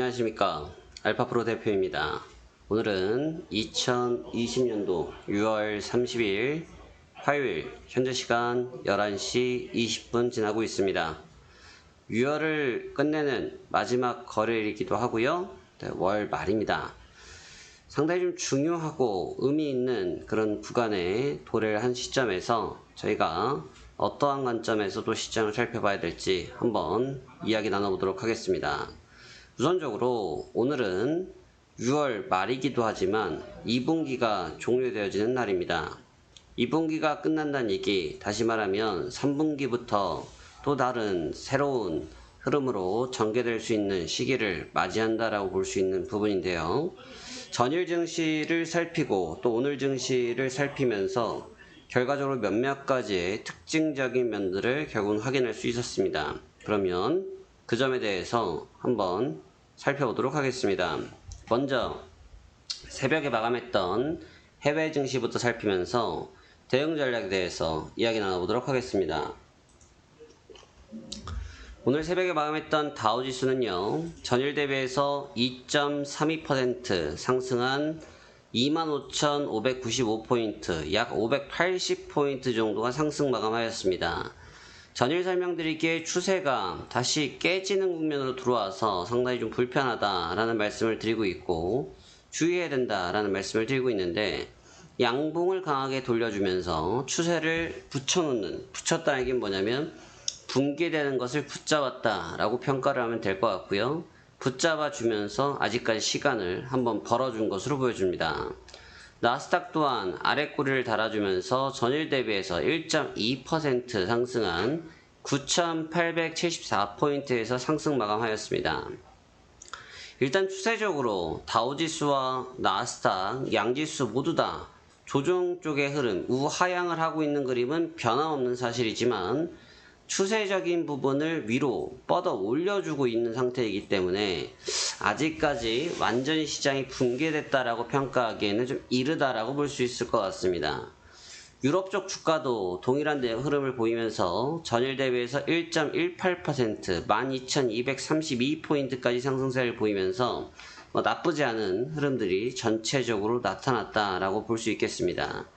안녕하십니까, 알파프로 대표입니다. 오늘은 2020년도 6월 30일 화요일 현재 시간 11시 20분 지나고 있습니다. 6월을 끝내는 마지막 거래일이기도 하고요. 월 말입니다. 상당히 좀 중요하고 의미 있는 그런 구간에 도래를 한 시점에서 저희가 어떠한 관점에서도 시장을 살펴봐야 될지 한번 이야기 나눠보도록 하겠습니다. 우선적으로 오늘은 6월 말이기도 하지만 2분기가 종료되어지는 날입니다. 2분기가 끝난다는 얘기, 다시 말하면 3분기부터 또 다른 새로운 흐름으로 전개될 수 있는 시기를 맞이한다라고 볼 수 있는 부분인데요. 전일 증시를 살피고 또 오늘 증시를 살피면서 결과적으로 몇몇 가지의 특징적인 면들을 결국은 확인할 수 있었습니다. 그러면 그 점에 대해서 한번 살펴보도록 하겠습니다. 먼저 새벽에 마감했던 해외 증시부터 살피면서 대응 전략에 대해서 이야기 나눠보도록 하겠습니다. 오늘 새벽에 마감했던 다우지수는요, 전일 대비해서 2.32% 상승한 25,595포인트, 약 580포인트 정도가 상승 마감하였습니다. 전일 설명드리기에 추세가 다시 깨지는 국면으로 들어와서 상당히 좀 불편하다라는 말씀을 드리고 있고, 주의해야 된다라는 말씀을 드리고 있는데, 양봉을 강하게 돌려주면서 추세를 붙였다는 얘기는 뭐냐면 붕괴되는 것을 붙잡았다라고 평가를 하면 될 것 같고요. 붙잡아주면서 아직까지 시간을 한번 벌어준 것으로 보여줍니다. 나스닥 또한 아랫꼬리를 달아주면서 전일 대비해서 1.2% 상승한 9,874포인트에서 상승 마감하였습니다. 일단 추세적으로 다우지수와 나스닥, 양지수 모두 다 조정 쪽의 흐름, 우하향을 하고 있는 그림은 변함없는 사실이지만 추세적인 부분을 위로 뻗어 올려주고 있는 상태이기 때문에 아직까지 완전히 시장이 붕괴됐다라고 평가하기에는 좀 이르다라고 볼 수 있을 것 같습니다. 유럽 쪽 주가도 동일한 흐름을 보이면서 전일 대비해서 1.18%, 12,232포인트까지 상승세를 보이면서 나쁘지 않은 흐름들이 전체적으로 나타났다라고 볼 수 있겠습니다.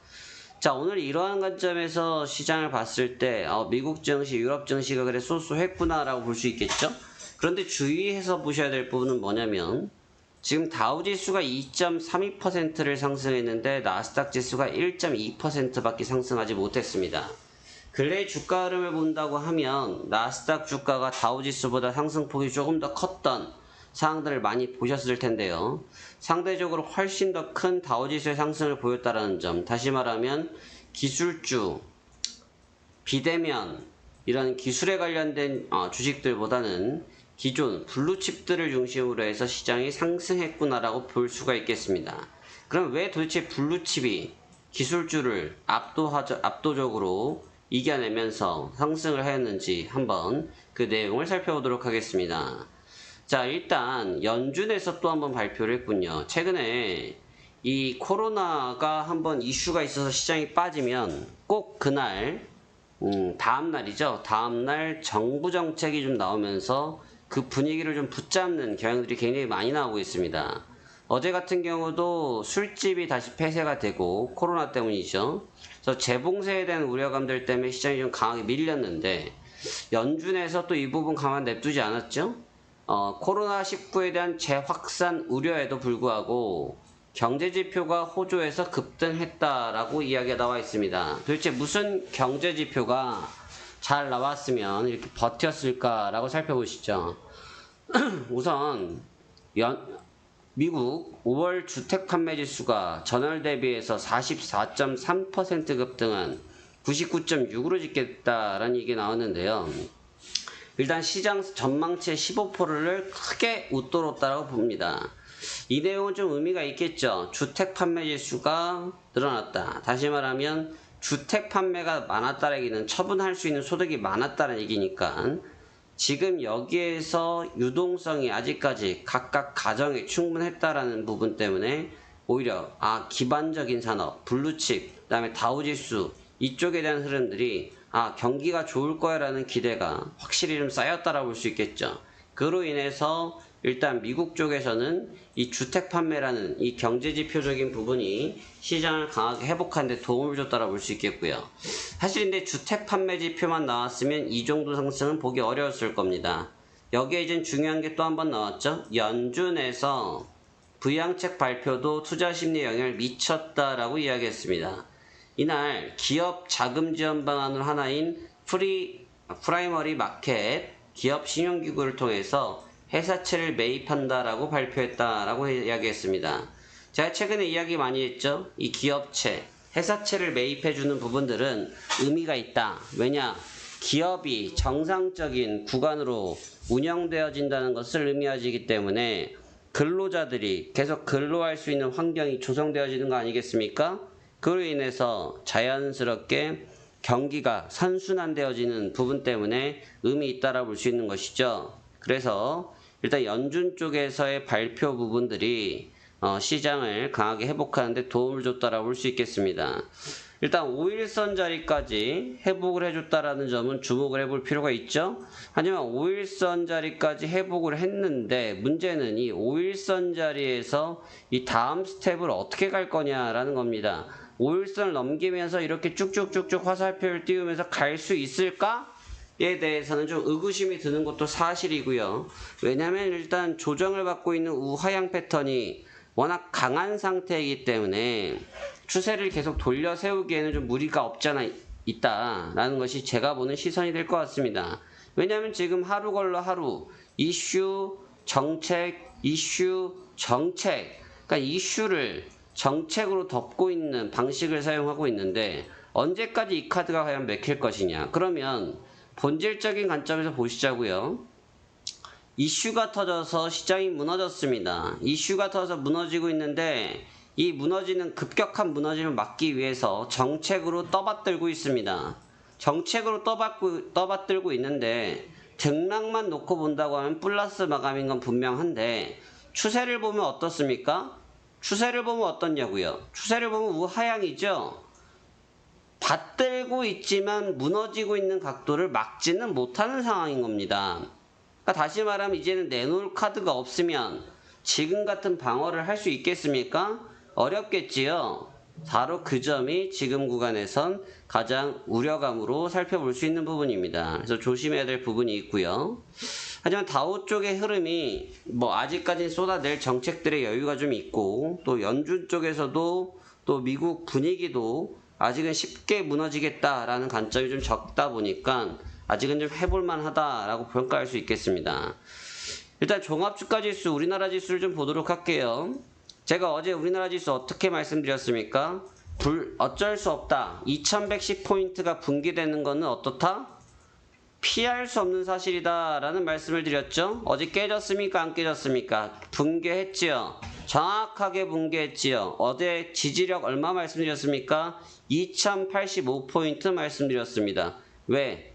자, 오늘 이러한 관점에서 시장을 봤을 때 미국 증시, 유럽 증시가 그래 쏘쏘했구나라고 볼 수 있겠죠? 그런데 주의해서 보셔야 될 부분은 뭐냐면 지금 다우지수가 2.32%를 상승했는데 나스닥 지수가 1.2%밖에 상승하지 못했습니다. 근래 주가 흐름을 본다고 하면 나스닥 주가가 다우지수보다 상승폭이 조금 더 컸던 사항들을 많이 보셨을 텐데요. 상대적으로 훨씬 더 큰 다우지수의 상승을 보였다는 점, 다시 말하면 기술주, 비대면 이런 기술에 관련된 주식들보다는 기존 블루칩들을 중심으로 해서 시장이 상승했구나라고 볼 수가 있겠습니다. 그럼 왜 도대체 블루칩이 기술주를 압도적으로 이겨내면서 상승을 하였는지 한번 그 내용을 살펴보도록 하겠습니다. 자, 일단 연준에서 또 한번 발표를 했군요. 최근에 이 코로나가 한번 이슈가 있어서 시장이 빠지면 꼭 그날 다음날이죠. 다음날 정부 정책이 좀 나오면서 그 분위기를 좀 붙잡는 경향들이 굉장히 많이 나오고 있습니다. 어제 같은 경우도 술집이 다시 폐쇄가 되고 코로나 때문이죠. 그래서 재봉쇄에 대한 우려감들 때문에 시장이 좀 강하게 밀렸는데 연준에서 또 이 부분 가만 냅두지 않았죠. 코로나19에 대한 재확산 우려에도 불구하고 경제지표가 호조에서 급등했다라고 이야기가 나와 있습니다. 도대체 무슨 경제지표가 잘 나왔으면 이렇게 버텼을까라고 살펴보시죠. 우선 미국 5월 주택 판매 지수가 전월 대비해서 44.3% 급등한 99.6으로 집계됐다라는 얘기 나왔는데요. 일단 시장 전망치의 15%를 크게 웃돌았다고 봅니다. 이 내용은 좀 의미가 있겠죠. 주택 판매 지수가 늘어났다. 다시 말하면 주택 판매가 많았다는 얘기는 처분할 수 있는 소득이 많았다는 얘기니까 지금 여기에서 유동성이 아직까지 각각 가정에 충분했다라는 부분 때문에 오히려 기반적인 산업, 블루칩, 그 다음에 다우지수 이쪽에 대한 흐름들이 경기가 좋을 거야 라는 기대가 확실히 좀 쌓였다라고 볼 수 있겠죠. 그로 인해서 일단 미국 쪽에서는 이 주택 판매라는 이 경제지표적인 부분이 시장을 강하게 회복하는 데 도움을 줬다고 볼 수 있겠고요. 사실 근데 주택 판매 지표만 나왔으면 이 정도 상승은 보기 어려웠을 겁니다. 여기에 이제 중요한 게 또 한 번 나왔죠. 연준에서 부양책 발표도 투자 심리에 영향을 미쳤다라고 이야기했습니다. 이날 기업 자금 지원 방안을 하나인 프라이머리 마켓 기업 신용기구를 통해서 회사채를 매입한다라고 발표했다라고 이야기했습니다. 제가 최근에 이야기 많이 했죠. 이 기업채, 회사채를 매입해주는 부분들은 의미가 있다. 왜냐? 기업이 정상적인 구간으로 운영되어진다는 것을 의미하기 때문에 근로자들이 계속 근로할 수 있는 환경이 조성되어지는 거 아니겠습니까? 그로 인해서 자연스럽게 경기가 선순환되어지는 부분 때문에 의미 있다라고 볼 수 있는 것이죠. 그래서 일단 연준 쪽에서의 발표 부분들이 시장을 강하게 회복하는 데 도움을 줬다라고 볼 수 있겠습니다. 일단 5일선 자리까지 회복을 해줬다라는 점은 주목을 해볼 필요가 있죠. 하지만 5일선 자리까지 회복을 했는데 문제는 이 5일선 자리에서 이 다음 스텝을 어떻게 갈 거냐라는 겁니다. 5일선을 넘기면서 이렇게 쭉쭉쭉쭉 화살표를 띄우면서 갈 수 있을까? 에 대해서는 좀 의구심이 드는 것도 사실이고요. 왜냐하면 일단 조정을 받고 있는 우하향 패턴이 워낙 강한 상태이기 때문에 추세를 계속 돌려 세우기에는 좀 무리가 없지 않아 있다라는 것이 제가 보는 시선이 될 것 같습니다. 왜냐하면 지금 하루 걸러 하루 이슈, 정책, 이슈, 정책, 그러니까 이슈를 정책으로 덮고 있는 방식을 사용하고 있는데 언제까지 이 카드가 과연 맥힐 것이냐. 그러면 본질적인 관점에서 보시자고요. 이슈가 터져서 시장이 무너졌습니다. 이슈가 터져서 무너지고 있는데 이 무너지는 급격한 무너짐을 막기 위해서 정책으로 떠받들고 있습니다. 정책으로 떠받들고 있는데 등락만 놓고 본다고 하면 플러스 마감인 건 분명한데 추세를 보면 어떻습니까? 추세를 보면 어떻냐고요? 추세를 보면 우하향이죠. 받들고 있지만 무너지고 있는 각도를 막지는 못하는 상황인 겁니다. 그러니까 다시 말하면 이제는 내놓을 카드가 없으면 지금 같은 방어를 할 수 있겠습니까? 어렵겠지요. 바로 그 점이 지금 구간에선 가장 우려감으로 살펴볼 수 있는 부분입니다. 그래서 조심해야 될 부분이 있고요. 하지만 다우 쪽의 흐름이 아직까지는 쏟아낼 정책들의 여유가 좀 있고 또 연준 쪽에서도 또 미국 분위기도 아직은 쉽게 무너지겠다라는 관점이 좀 적다 보니까 아직은 좀 해볼만 하다라고 평가할 수 있겠습니다. 일단 종합주가지수 우리나라 지수를 좀 보도록 할게요. 제가 어제 우리나라 지수 어떻게 말씀드렸습니까? 어쩔 수 없다. 2110포인트가 붕괴되는 것은 어떻다? 피할 수 없는 사실이다 라는 말씀을 드렸죠. 어제 깨졌습니까? 안 깨졌습니까? 붕괴했지요. 정확하게 붕괴했지요. 어제 지지력 얼마 말씀드렸습니까? 2085포인트 말씀드렸습니다. 왜?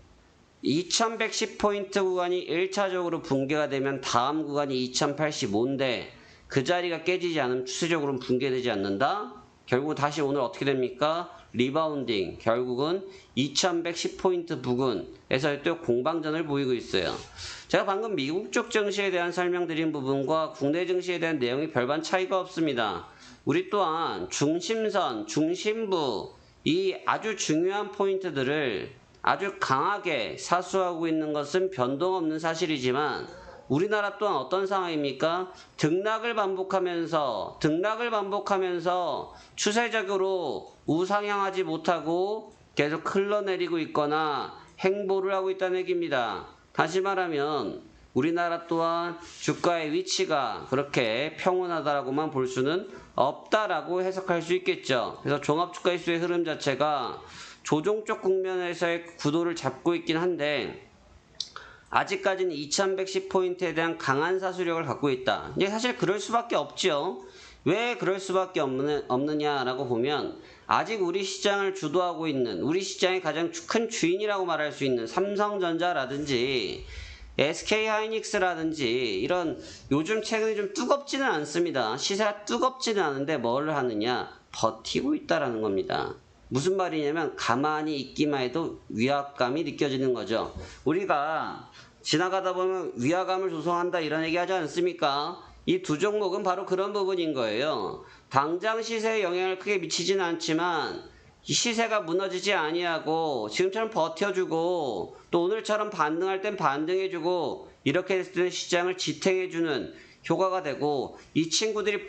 2110포인트 구간이 1차적으로 붕괴가 되면 다음 구간이 2085인데 그 자리가 깨지지 않으면 추세적으로는 붕괴되지 않는다? 결국 다시 오늘 어떻게 됩니까? 리바운딩, 결국은 2110포인트 부근에서 또 공방전을 보이고 있어요. 제가 방금 미국 쪽 증시에 대한 설명드린 부분과 국내 증시에 대한 내용이 별반 차이가 없습니다. 우리 또한 중심선, 중심부 이 아주 중요한 포인트들을 아주 강하게 사수하고 있는 것은 변동 없는 사실이지만 우리나라 또한 어떤 상황입니까? 등락을 반복하면서 추세적으로 우상향하지 못하고 계속 흘러내리고 있거나 행보를 하고 있다는 얘기입니다. 다시 말하면 우리나라 또한 주가의 위치가 그렇게 평온하다라고만 볼 수는 없다라고 해석할 수 있겠죠. 그래서 종합주가지수의 흐름 자체가 조종적 국면에서의 구도를 잡고 있긴 한데 아직까지는 2110포인트에 대한 강한 사수력을 갖고 있다. 이제 사실 그럴 수밖에 없죠. 왜 그럴 수밖에 없느냐라고 보면 아직 우리 시장을 주도하고 있는 우리 시장의 가장 큰 주인이라고 말할 수 있는 삼성전자라든지 SK하이닉스라든지 이런 요즘 최근에 좀 뜨겁지는 않습니다. 시세가 뜨겁지는 않은데 뭘 하느냐? 버티고 있다라는 겁니다. 무슨 말이냐면 가만히 있기만 해도 위압감이 느껴지는 거죠. 우리가 지나가다 보면 위화감을 조성한다 이런 얘기 하지 않습니까? 이 두 종목은 바로 그런 부분인 거예요. 당장 시세에 영향을 크게 미치지는 않지만 이 시세가 무너지지 아니하고 지금처럼 버텨주고 또 오늘처럼 반등할 땐 반등해주고 이렇게 됐을 때는 시장을 지탱해주는 효과가 되고 이 친구들이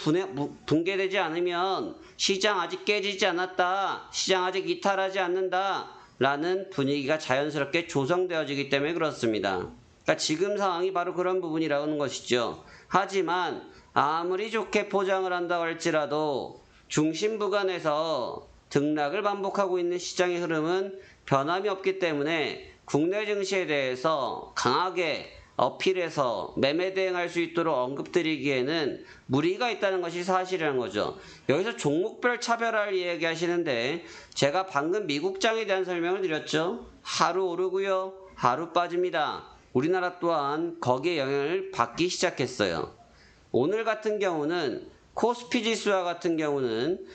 붕괴되지 않으면 시장 아직 깨지지 않았다. 시장 아직 이탈하지 않는다. 라는 분위기가 자연스럽게 조성되어지기 때문에 그렇습니다. 그러니까 지금 상황이 바로 그런 부분이라는 것이죠. 하지만 아무리 좋게 포장을 한다고 할지라도 중심 구간에서 등락을 반복하고 있는 시장의 흐름은 변함이 없기 때문에 국내 증시에 대해서 강하게 어필해서 매매 대응할 수 있도록 언급드리기에는 무리가 있다는 것이 사실이라는 거죠. 여기서 종목별 차별화를 이야기하시는데 제가 방금 미국장에 대한 설명을 드렸죠. 하루 오르고요. 하루 빠집니다. 우리나라 또한 거기에 영향을 받기 시작했어요. 오늘 같은 경우는 코스피 지수와 같은 경우는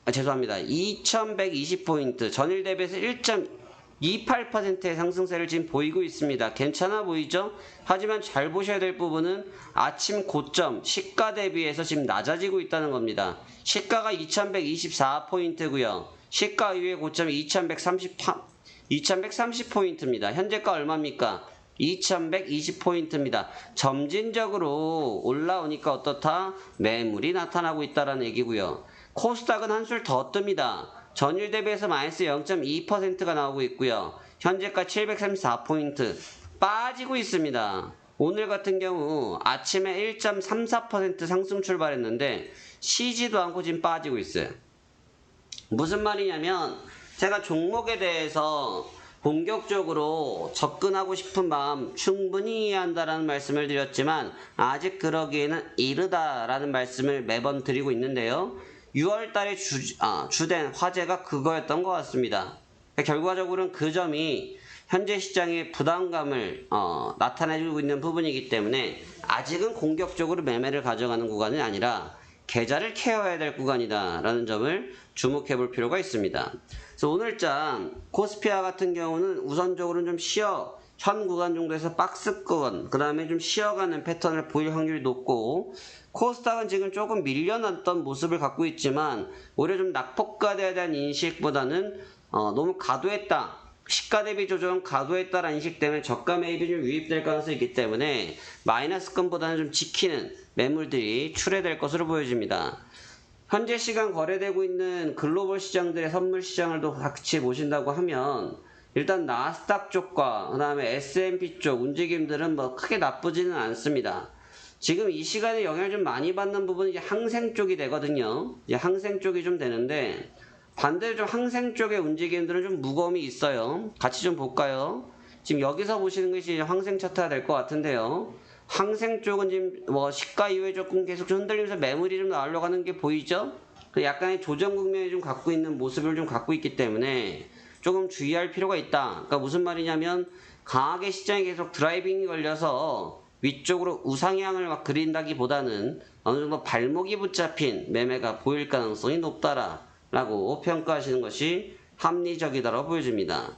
2120포인트 전일 대비해서 1.28%의 상승세를 지금 보이고 있습니다. 괜찮아 보이죠? 하지만 잘 보셔야 될 부분은 아침 고점 시가 대비해서 지금 낮아지고 있다는 겁니다. 시가가 2124포인트고요. 시가 이후의 고점이 2130포인트입니다. 현재가 얼마입니까? 2120포인트입니다. 점진적으로 올라오니까 어떻다? 매물이 나타나고 있다는 얘기고요. 코스닥은 한술 더 뜹니다. 전일 대비해서 마이너스 0.2%가 나오고 있고요. 현재가 734포인트 빠지고 있습니다. 오늘 같은 경우 아침에 1.34% 상승 출발했는데 쉬지도 않고 지금 빠지고 있어요. 무슨 말이냐면 제가 종목에 대해서 본격적으로 접근하고 싶은 마음 충분히 이해한다라는 말씀을 드렸지만 아직 그러기에는 이르다라는 말씀을 매번 드리고 있는데요. 6월달에 주된 화제가 그거였던 것 같습니다. 결과적으로는 그 점이 현재 시장의 부담감을 나타내주고 있는 부분이기 때문에 아직은 공격적으로 매매를 가져가는 구간이 아니라 계좌를 케어해야 될 구간이다 라는 점을 주목해 볼 필요가 있습니다. 그래서 오늘장 코스피와 같은 경우는 우선적으로는 좀 현 구간 정도에서 박스권 그 다음에 좀 쉬어가는 패턴을 보일 확률이 높고 코스닥은 지금 조금 밀려났던 모습을 갖고 있지만 오히려 좀 낙폭과대에 대한 인식보다는 너무 과도했다. 시가 대비 조정 과도했다라는 인식 때문에 저가 매입이 좀 유입될 가능성이 있기 때문에 마이너스권보다는 좀 지키는 매물들이 출회될 것으로 보여집니다. 현재 시간 거래되고 있는 글로벌 시장들의 선물 시장을 또 같이 보신다고 하면 일단 나스닥 쪽과 그 다음에 S&P 쪽 움직임들은 뭐 크게 나쁘지는 않습니다. 지금 이 시간에 영향을 좀 많이 받는 부분이 이제 항생 쪽이 되거든요. 이제 항생 쪽이 좀 되는데 반대로 좀 항생 쪽의 움직임들은 좀 무거움이 있어요. 같이 좀 볼까요? 지금 여기서 보시는 것이 항생 차트가 될 것 같은데요. 항생 쪽은 지금 뭐 시가 이후에 조금 계속 좀 흔들리면서 매물이 좀 나오려고 하는 게 보이죠? 약간의 조정 국면이 좀 갖고 있는 모습을 좀 갖고 있기 때문에 조금 주의할 필요가 있다. 그러니까 무슨 말이냐면 강하게 시장에 계속 드라이빙이 걸려서 위쪽으로 우상향을 막 그린다기보다는 어느 정도 발목이 붙잡힌 매매가 보일 가능성이 높다라고 평가하시는 것이 합리적이다라고 보여집니다.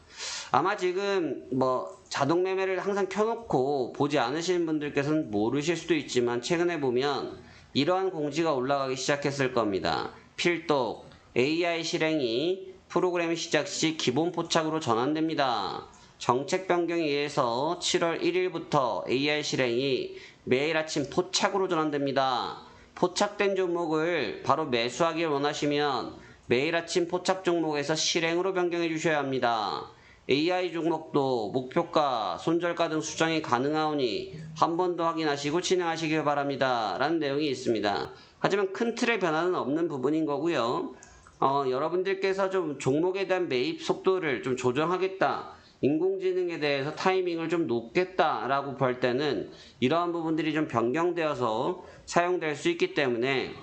아마 지금 뭐 자동 매매를 항상 켜놓고 보지 않으시는 분들께서는 모르실 수도 있지만 최근에 보면 이러한 공지가 올라가기 시작했을 겁니다. 필독 AI 실행이 프로그램 시작 시 기본 포착으로 전환됩니다. 정책 변경에 의해서 7월 1일부터 AI 실행이 매일 아침 포착으로 전환됩니다. 포착된 종목을 바로 매수하길 원하시면 매일 아침 포착 종목에서 실행으로 변경해 주셔야 합니다. AI 종목도 목표가, 손절가 등 수정이 가능하오니 한 번 더 확인하시고 진행하시길 바랍니다. 라는 내용이 있습니다. 하지만 큰 틀의 변화는 없는 부분인 거고요. 여러분들께서 좀 종목에 대한 매입 속도를 좀 조정하겠다. 인공지능에 대해서 타이밍을 좀 놓겠다라고 볼 때는 이러한 부분들이 좀 변경되어서 사용될 수 있기 때문에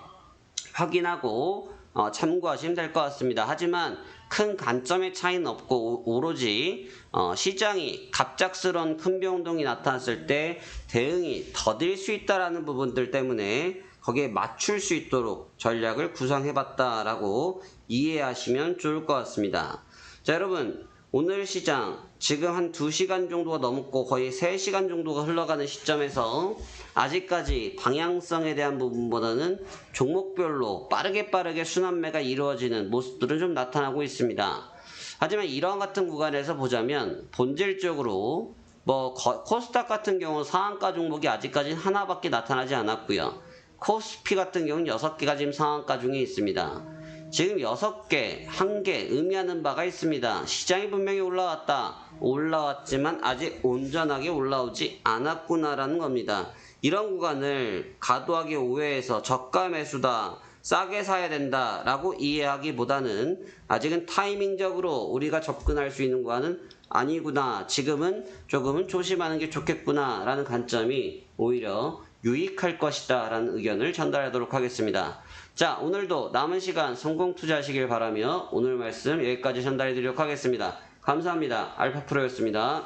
확인하고 참고하시면 될 것 같습니다. 하지만 큰 관점의 차이는 없고 오로지 시장이 갑작스러운 큰 변동이 나타났을 때 대응이 더딜 수 있다는 부분들 때문에 거기에 맞출 수 있도록 전략을 구성해봤다라고 이해하시면 좋을 것 같습니다. 자, 여러분 오늘 시장 지금 한 2시간 정도가 넘고 거의 3시간 정도가 흘러가는 시점에서 아직까지 방향성에 대한 부분보다는 종목별로 빠르게 순환매가 이루어지는 모습들은 좀 나타나고 있습니다. 하지만 이러한 같은 구간에서 보자면 본질적으로 코스닥 같은 경우 상한가 종목이 아직까지는 하나밖에 나타나지 않았고요. 코스피 같은 경우는 6개가 지금 상한가 중에 있습니다. 지금 6개, 1개 의미하는 바가 있습니다. 시장이 분명히 올라왔지만 아직 온전하게 올라오지 않았구나라는 겁니다. 이런 구간을 과도하게 오해해서 저가 매수다, 싸게 사야 된다 라고 이해하기보다는 아직은 타이밍적으로 우리가 접근할 수 있는 구간은 아니구나, 지금은 조금은 조심하는 게 좋겠구나 라는 관점이 오히려 유익할 것이다 라는 의견을 전달하도록 하겠습니다. 자, 오늘도 남은 시간 성공 투자하시길 바라며 오늘 말씀 여기까지 전달해 드리도록 하겠습니다. 감사합니다. 알파프로였습니다.